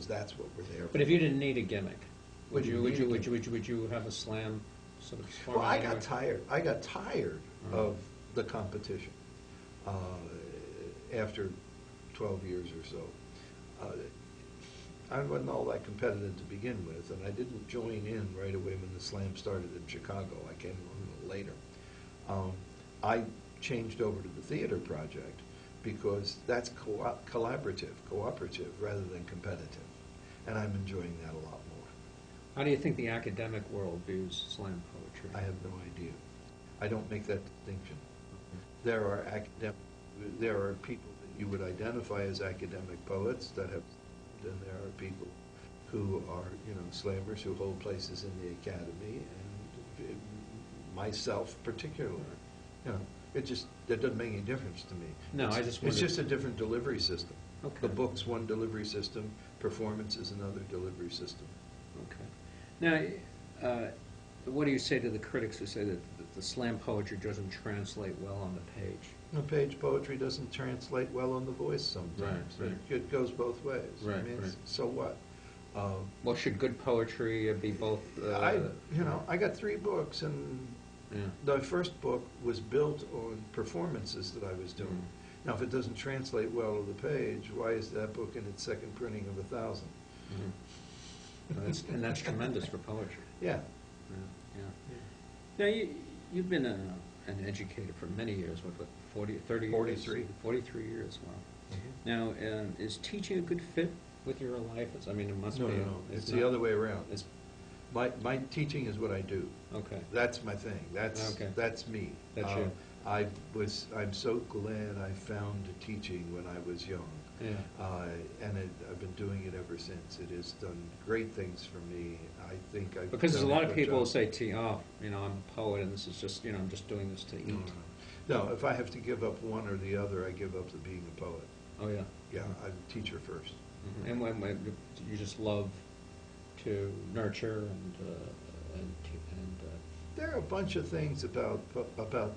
because that's what we're there for. But if you didn't need a gimmick, Would you have a slam sort of Well, format I anyway? got tired. I got tired of the competition after 12 years or so. I wasn't all that competitive to begin with, and I didn't join in right away when the slam started in Chicago. I came a little later. I changed over to the theater project because that's collaborative, cooperative, rather than competitive, and I'm enjoying that a lot more. How do you think the academic world views slam poetry? I have no idea. I don't make that distinction. There are people that you would identify as academic poets that have, and there are people who are, slammers who hold places in the academy, and myself particularly. It doesn't make any difference to me. No, It's just a different delivery system. Okay. The book's one delivery system, performance is another delivery system. Okay. Now, what do you say to the critics who say that the slam poetry doesn't translate well on the page? The page poetry doesn't translate well on the voice sometimes. Right. It goes both ways. Right, I mean, right. So what? Well, should good poetry be both? I got 3 books, and Yeah. the first book was built on performances that I was doing. Now, if it doesn't translate well to the page, why is that book in its second printing of 1,000? And that's tremendous for poetry. Yeah. Now, you've been an educator for many years, what 30 years? 43. 43 years, wow. Now, is teaching a good fit with your life? It must be. No. It's the other way around. My teaching is what I do. Okay. That's my thing. That's me. That's you. I'm so glad I found teaching when I was young. Yeah. And I've been doing it ever since. It has done great things for me. I think I've Because done a lot of good people will job. say, I'm a poet, and this is just, I'm just doing this to eat. No, if I have to give up one or the other, I give up the being a poet. Oh, yeah. Yeah, I'm a teacher first. And when you just love to nurture and There are a bunch of things about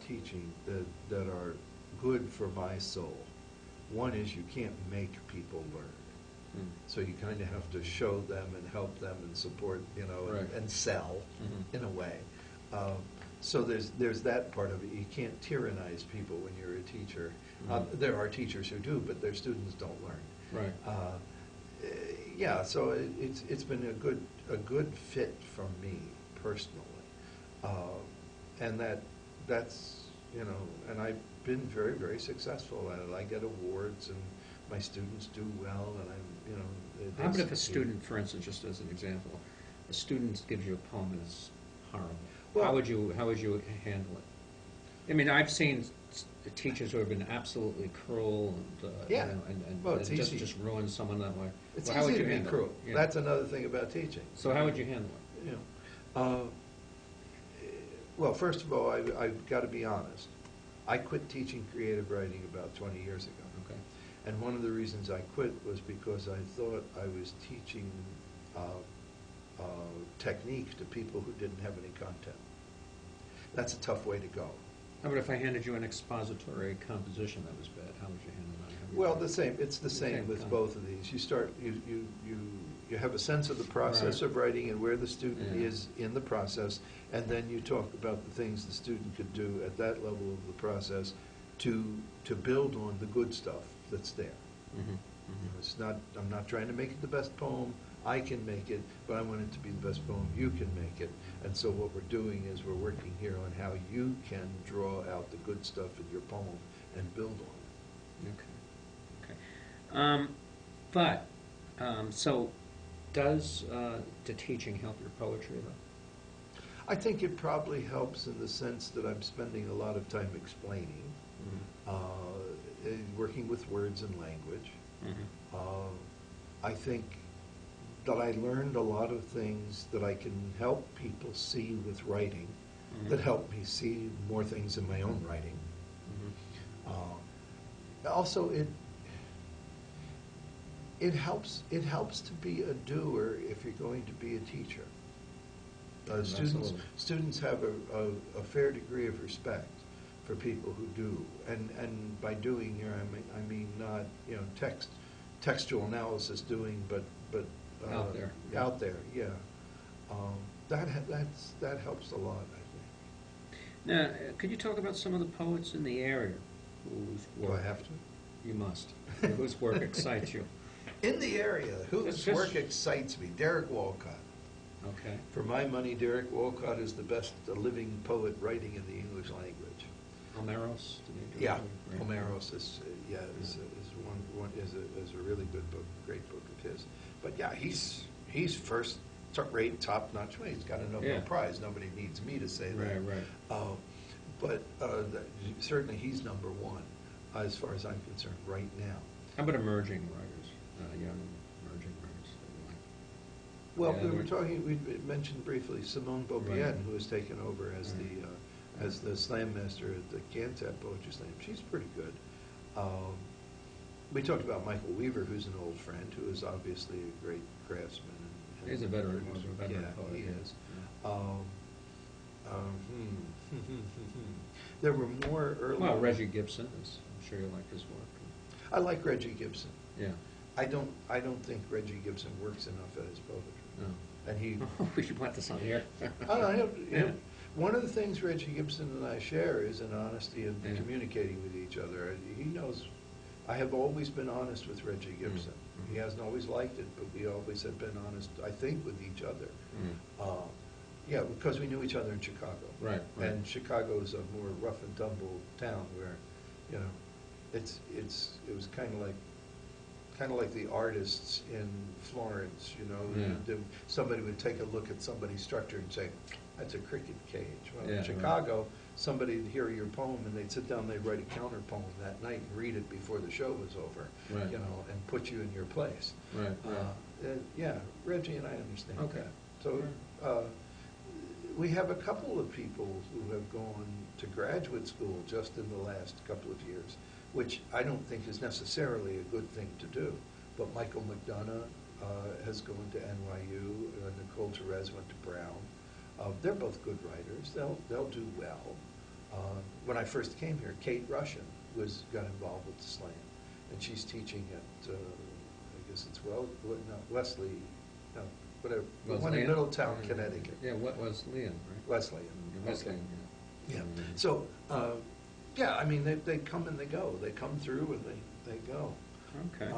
teaching that are good for my soul. One is you can't make people learn. So you kind of have to show them and help them and support, Right. and sell in a way. So there's that part of it. You can't tyrannize people when you're a teacher. There are teachers who do, but their students don't learn. Right. Yeah, so it's been a good fit for me personally, and that's and I've been very, very successful at it. I get awards, and my students do well, and they How about if a succeed. student, for instance, just as an example, a student gives you a poem and it's horrible? Well, how would you handle it? I've seen teachers who have been absolutely cruel and Yeah. Well, and it's just easy. ruin someone that way. It's Well, how would easy you to be handle cruel. it? Yeah. That's another thing about teaching. So how would you handle it? Well, first of all, I've got to be honest. I quit teaching creative writing about 20 years ago. Okay. And one of the reasons I quit was because I thought I was teaching technique to people who didn't have any content. That's a tough way to go. How about if I handed you an expository composition that was bad? How would you handle that? Well, it's the same Same with kind. both of these. You have a sense of the process Right. of writing and where the student Yeah. is in the process, and then you talk about the things the student could do at that level of the process to build on the good stuff that's there. It's not. I'm not trying to make it the best poem I can make it, but I want it to be the best poem you can make it. And so what we're doing is we're working here on how you can draw out the good stuff in your poem and build on it. Okay. So does the teaching help your poetry, though? I think it probably helps in the sense that I'm spending a lot of time explaining, working with words and language. I think that I learned a lot of things that I can help people see with writing, that help me see more things in my own writing. Also, it helps to be a doer if you're going to be a teacher. Students have a fair degree of respect for people who do, and by doing here I mean not textual analysis doing, but but. Out there. Out there, yeah. That helps a lot, I think. Now, could you talk about some of the poets in the area whose Do I work... have to? You must. Whose work excites you? In the area, whose Just- work excites me? Derek Walcott. Okay. For my money, Derek Walcott is the best living poet writing in the English language. Homeros? Yeah, Right. Homeros is a really good book, great book of his. But yeah, he's first rate, top notch. Well, he's got a Nobel Yeah. Prize. Nobody needs me to say that. Right. But certainly he's number one as far as I'm concerned right now. How about emerging writers, young emerging writers? Well, Yeah, we mentioned briefly Simone Beaubien, Right. who has taken over as the slam master at the Cantab Poetry Slam. She's pretty good. We talked about Michael Weaver, who's an old friend, who is obviously a great craftsman. He's a veteran, producer. veteran Yeah, poet. he yeah. is. There were more early. Well, Reggie Gibson, I'm sure you like his work. I like Reggie Gibson. Yeah. I don't think Reggie Gibson works enough at his poetry. No. And he. We should put this on here. Yeah. One of the things Reggie Gibson and I share is an honesty of Yeah. communicating with each other. He knows. I have always been honest with Reggie Gibson. Mm-hmm. He hasn't always liked it, but we always have been honest, I think, with each other. Yeah, because we knew each other in Chicago. Right. And Chicago is a more rough and tumble town where, you know, it was kind of like the artists in Florence, you know. Yeah. Somebody would take a look at somebody's structure and say, that's a cricket cage. Well, Yeah, in Chicago, somebody would hear your poem and they'd sit down, they'd write a counter poem that night and read it before the show was over, Right. you know, and put you in your place. Right. Yeah, Reggie and I understand Okay. that. So we have a couple of people who have gone to graduate school just in the last couple of years, which I don't think is necessarily a good thing to do. But Michael McDonough has gone to NYU, Nicole Therese went to Brown. They're both good writers. They'll do well. When I first came here, Kate Russian got involved with the Slam, and she's teaching at I guess it's Wesley, no, whatever, the one in Wesleyan? Middletown, Connecticut. Yeah, what was Wesleyan, right? Wesleyan. Wesleyan, Yeah. So yeah, I mean they come and they go. They come through and they go. Okay.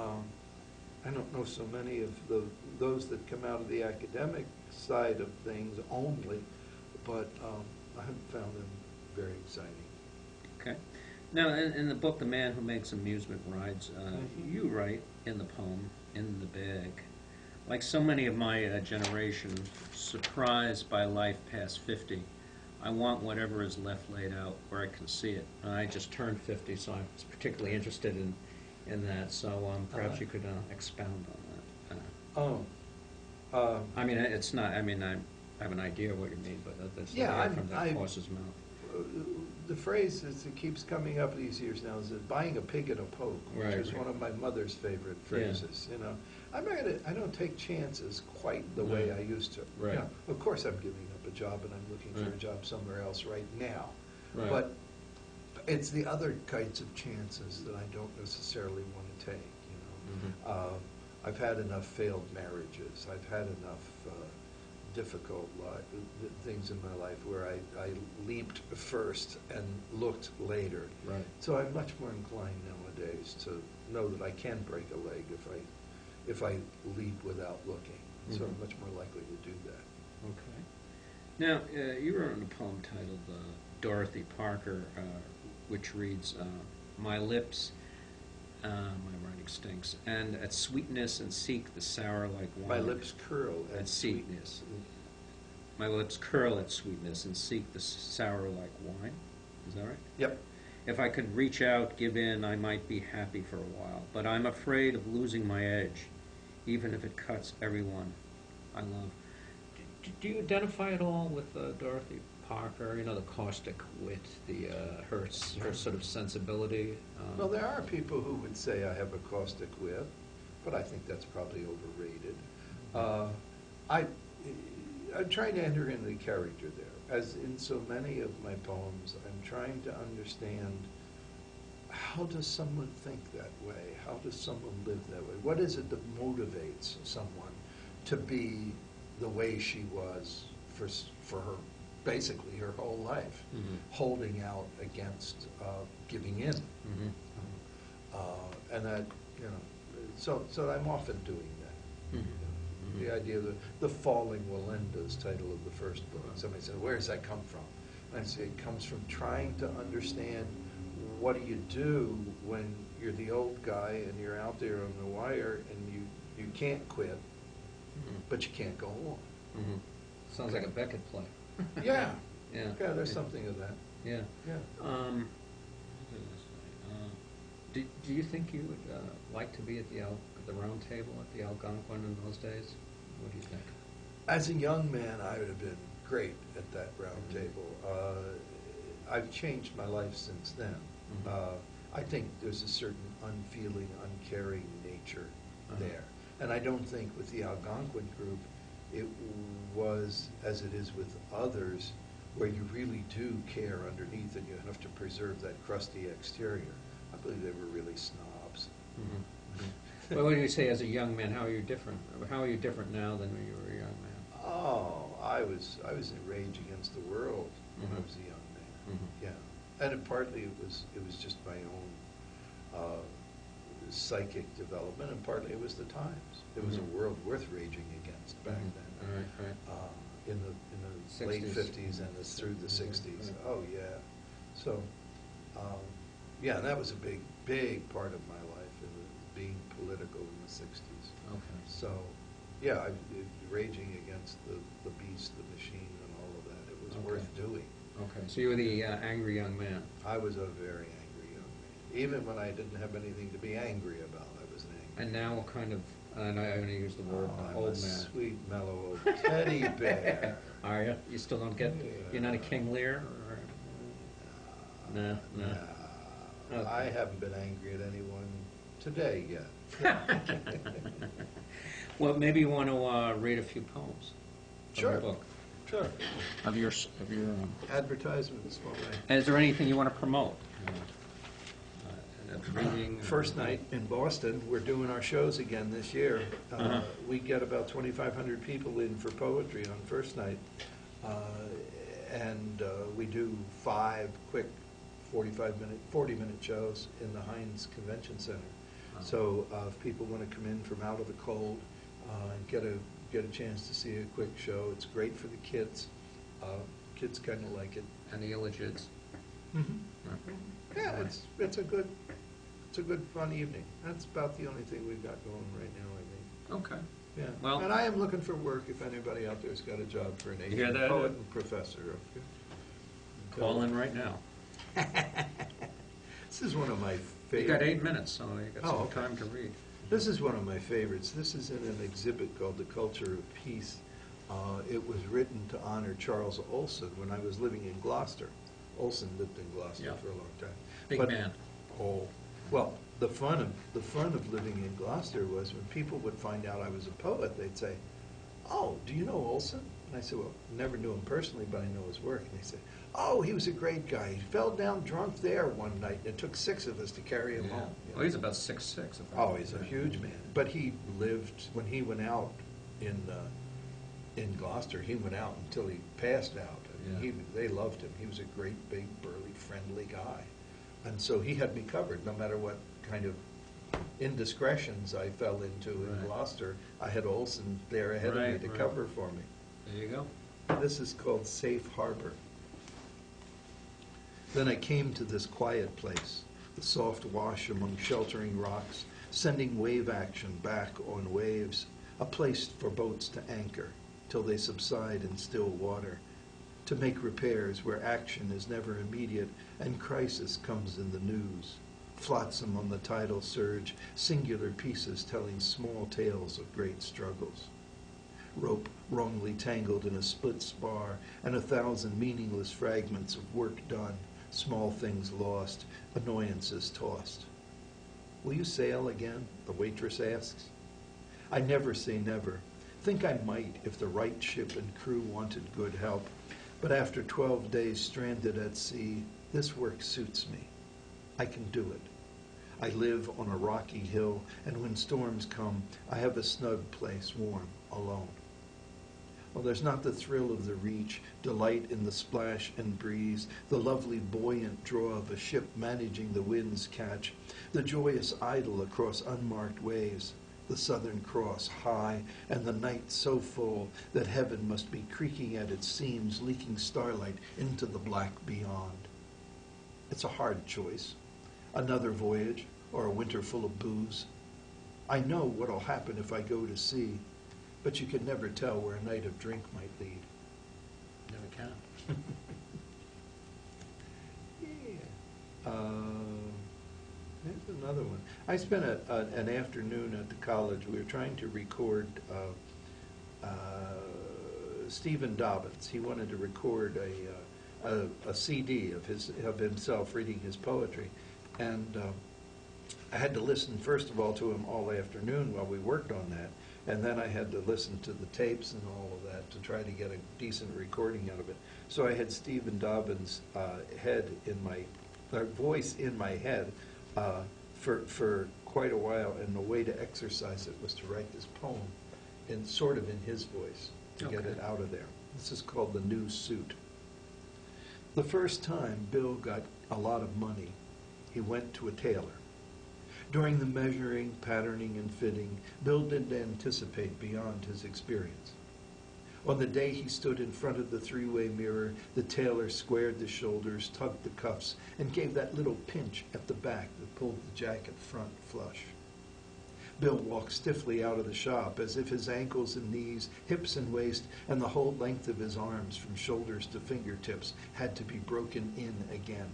I don't know so many of those that come out of the academic side of things only, but I haven't found them very exciting. Okay. Now, in the book, The Man Who Makes Amusement Rides, you write in the poem, In the Bag, like so many of my generation, surprised by life past 50, I want whatever is left laid out where I can see it. I just turned 50, so I was particularly interested in that, so perhaps you could expound on that. I mean, it's not, I mean, I have an idea of what you mean, but that's not from that horse's mouth. The phrase it keeps coming up these years now is buying a pig in a poke, which is one of my mother's favorite phrases. You know, I don't take chances quite the way I used to. Right. You know, of course, I'm giving up a job and I'm looking for a job somewhere else right now. Right. But it's the other kinds of chances that I don't necessarily want to take. You know, I've had enough failed marriages. I've had enough difficult things in my life where I leaped first and looked later. Right. So I'm much more inclined nowadays to know that I can break a leg if I leap without looking. So I'm much more likely to do that. Okay. Now, you wrote a poem titled Dorothy Parker, which reads, My lips, my writing stinks, and at sweetness and seek the sour like wine. My lips curl at sweetness. My lips curl at sweetness and seek the sour like wine. Is that right? Yep. If I could reach out, give in, I might be happy for a while. But I'm afraid of losing my edge, even if it cuts everyone I love. Do you identify at all with Dorothy Parker? You know, the caustic wit, her sort of sensibility. Well, there are people who would say I have a caustic wit, but I think that's probably overrated. I'm trying to enter into the character there. As in so many of my poems, I'm trying to understand how does someone think that way? How does someone live that way? What is it that motivates someone to be the way she was for her, basically her whole life, holding out against giving in? And that, you know, so I'm often doing that. You know, the idea that the falling will end is title of the first book. Somebody said, where does that come from? And I say it comes from trying to understand what do you do when you're the old guy and you're out there on the wire and you can't quit, but you can't go on. Sounds like a Beckett play. Yeah. Yeah. Yeah, there's something of that. Yeah. Yeah. Do you think you would like to be at the round table at the Algonquin in those days? What do you think? As a young man, I would have been great at that round table. I've changed my life since then. I think there's a certain unfeeling, uncaring nature there. And I don't think with the Algonquin group it was as it is with others, where you really do care underneath and you have to preserve that crusty exterior. I believe they were really snobs. Well, what do you say as a young man? How are you different? How are you different now than when you were a young man? Oh, I was in rage against the world when I was a young man. Yeah, and partly it was just my own psychic development, and partly it was the times. It was a world worth raging against back then. In the late 50s and through the 60s. Oh yeah. So yeah, that was a big part of my life, being political in the 60s. Okay. So yeah, raging against the beast, the machine, and all of that. It was worth doing. Okay, so you were the angry young man. I was a very angry young man. Even when I didn't have anything to be angry about, I was an angry. And now what kind of, and I only use the word I'm old a man. sweet, mellow old teddy bear. Are you? You still don't get, you're not a King Lear? Or? No. Okay. I haven't been angry at anyone today yet. Well, maybe you want to read a few poems from your book. Sure. Of your Advertisements. All right. And is there anything you want to promote? Reading. First night in Boston, we're doing our shows again this year. We get about 2,500 people in for poetry on first night. And we do 5 quick 40-minute shows in the Heinz Convention Center. So if people want to come in from out of the cold and get a chance to see a quick show, it's great for the kids. Kids kind of like it. And the illegits. Yeah, it's a good fun evening. That's about the only thing we've got going right now, I think. Okay. Yeah. Well, and I am looking for work if anybody out there's got a job for an You hear agent, that? poet, and professor. Call in right now. This is one of my You favorite. got 8 minutes, so you got some okay. time to read. This is one of my favorites. This is in an exhibit called The Culture of Peace. It was written to honor Charles Olson when I was living in Gloucester. Olson lived in Gloucester for a long time. Big man. Oh, well, the fun of living in Gloucester was when people would find out I was a poet, they'd say, "Oh, do you know Olson?" And I said, "Well, never knew him personally, but I know his work." And they said, "Oh, he was a great guy. He fell down drunk there one night, and it took 6 of us to carry him home." You know? Well, he's about 6'6". Oh, he's a huge man. But he lived, when he went out in Gloucester, he went out until he passed out. I mean, they loved him. He was a great, big, burly, friendly guy. And so he had me covered. No matter what kind of indiscretions I fell into in Gloucester, I had Olson there ahead of me to cover for me. There you go. This is called Safe Harbor. Then I came to this quiet place, the soft wash among sheltering rocks, sending wave action back on waves, a place for boats to anchor till they subside in still water, to make repairs where action is never immediate and crisis comes in the news. Flotsam on the tidal surge, singular pieces telling small tales of great struggles. Rope wrongly tangled in a split spar, and 1,000 meaningless fragments of work done, small things lost, annoyances tossed. "Will you sail again?" the waitress asks. I never say never. Think I might if the right ship and crew wanted good help. But after 12 days stranded at sea, this work suits me. I can do it. I live on a rocky hill, and when storms come, I have a snug place, warm, alone. Well, there's not the thrill of the reach, delight in the splash and breeze, the lovely buoyant draw of a ship managing the wind's catch, the joyous idle across unmarked waves, the Southern Cross high, and the night so full that heaven must be creaking at its seams, leaking starlight into the black beyond. It's a hard choice. Another voyage, or a winter full of booze. I know what'll happen if I go to sea, but you can never tell where a night of drink might lead. Never can. Yeah. There's another one. I spent an afternoon at the college. We were trying to record Stephen Dobbins. He wanted to record a CD of himself reading his poetry, and I had to listen first of all to him all afternoon while we worked on that, and then I had to listen to the tapes and all of that to try to get a decent recording out of it. So I had Stephen Dobbins' voice in my head for quite a while, and the way to exercise it was to write this poem in sort of in his voice to get it out of there. This is called The New Suit. The first time Bill got a lot of money, he went to a tailor. During the measuring, patterning, and fitting, Bill didn't anticipate beyond his experience. On the day he stood in front of the three-way mirror, the tailor squared the shoulders, tugged the cuffs, and gave that little pinch at the back that pulled the jacket front flush. Bill walked stiffly out of the shop as if his ankles and knees, hips and waist, and the whole length of his arms from shoulders to fingertips had to be broken in again.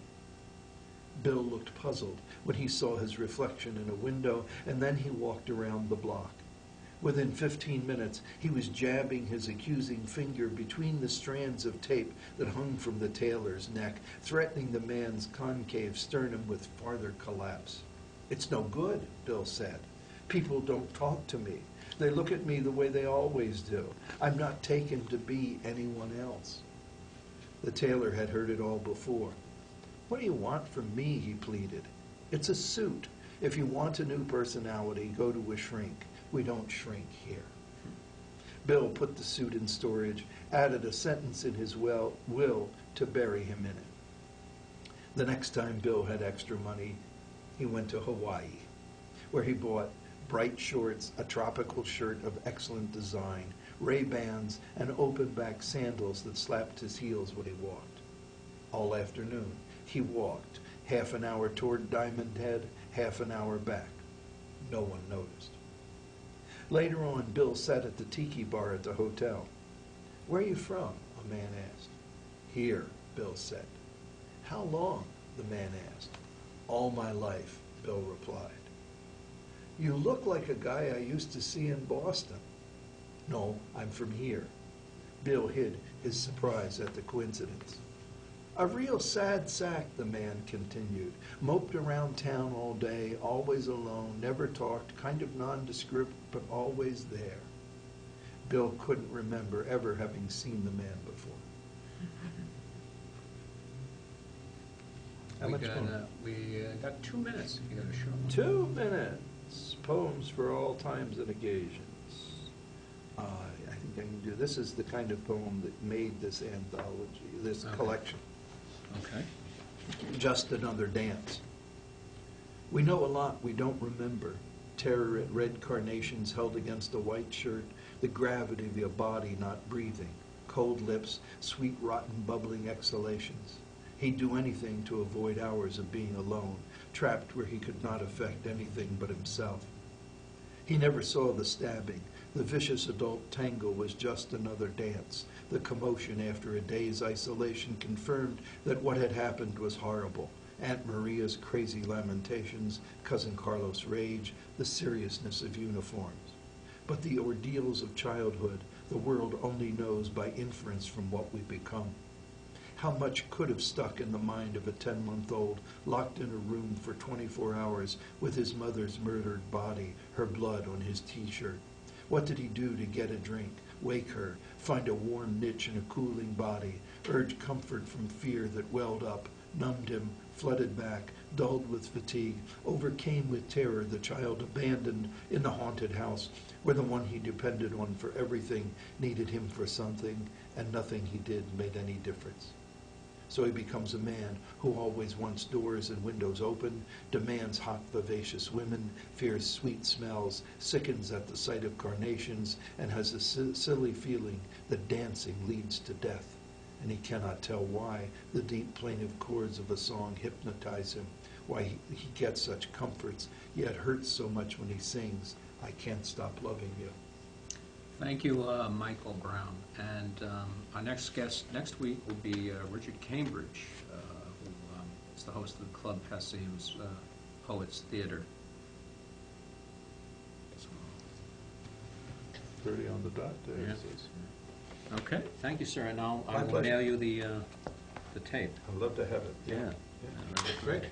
Bill looked puzzled when he saw his reflection in a window, and then he walked around the block. Within 15 minutes, he was jabbing his accusing finger between the strands of tape that hung from the tailor's neck, threatening the man's concave sternum with farther collapse. "It's no good," Bill said. "People don't talk to me. They look at me the way they always do. I'm not taken to be anyone else." The tailor had heard it all before. "What do you want from me?" he pleaded. "It's a suit. If you want a new personality, go to a shrink. We don't shrink here." Bill put the suit in storage, added a sentence in his will to bury him in it. The next time Bill had extra money, he went to Hawaii, where he bought bright shorts, a tropical shirt of excellent design, Ray-Bans, and open-back sandals that slapped his heels when he walked. All afternoon, he walked, half an hour toward Diamond Head, half an hour back. No one noticed. Later on, Bill sat at the tiki bar at the hotel. "Where are you from?" a man asked. "Here," Bill said. "How long?" the man asked. "All my life," Bill replied. "You look like a guy I used to see in Boston." "No, I'm from here." Bill hid his surprise at the coincidence. "A real sad sack," the man continued. "Moped around town all day, always alone, never talked, kind of nondescript, but always there." Bill couldn't remember ever having seen the man before. How much more? We got 2 minutes if you got a show. 2 minutes. Poems for all times and occasions. I think I can do. This is the kind of poem that made this anthology, this collection. Okay. Just Another Dance. We know a lot we don't remember. Terror at red carnations held against a white shirt, the gravity of your body not breathing, cold lips, sweet, rotten, bubbling exhalations. He'd do anything to avoid hours of being alone, trapped where he could not affect anything but himself. He never saw the stabbing. The vicious adult tango was just another dance. The commotion after a day's isolation confirmed that what had happened was horrible. Aunt Maria's crazy lamentations, Cousin Carlos' rage, the seriousness of uniforms. But the ordeals of childhood, the world only knows by inference from what we become. How much could have stuck in the mind of a 10-month-old locked in a room for 24 hours with his mother's murdered body, her blood on his T-shirt? What did he do to get a drink, wake her, find a warm niche in a cooling body, urge comfort from fear that welled up, numbed him, flooded back, dulled with fatigue, overcame with terror the child abandoned in the haunted house, where the one he depended on for everything needed him for something, and nothing he did made any difference. So he becomes a man who always wants doors and windows open, demands hot, vivacious women, fears sweet smells, sickens at the sight of carnations, and has a silly feeling that dancing leads to death. And he cannot tell why the deep plaintive chords of a song hypnotize him, why he gets such comforts, yet hurts so much when he sings, "I can't stop loving you." Thank you, Michael Brown. And our next guest next week will be Richard Cambridge, who is the host of the Club Passim's Poets Theater. 30 on the dot there. Yeah. It says. Okay, thank you, sir. And I My will pleasure. mail you the tape. I'd love to have it. Yeah. Yeah. Great.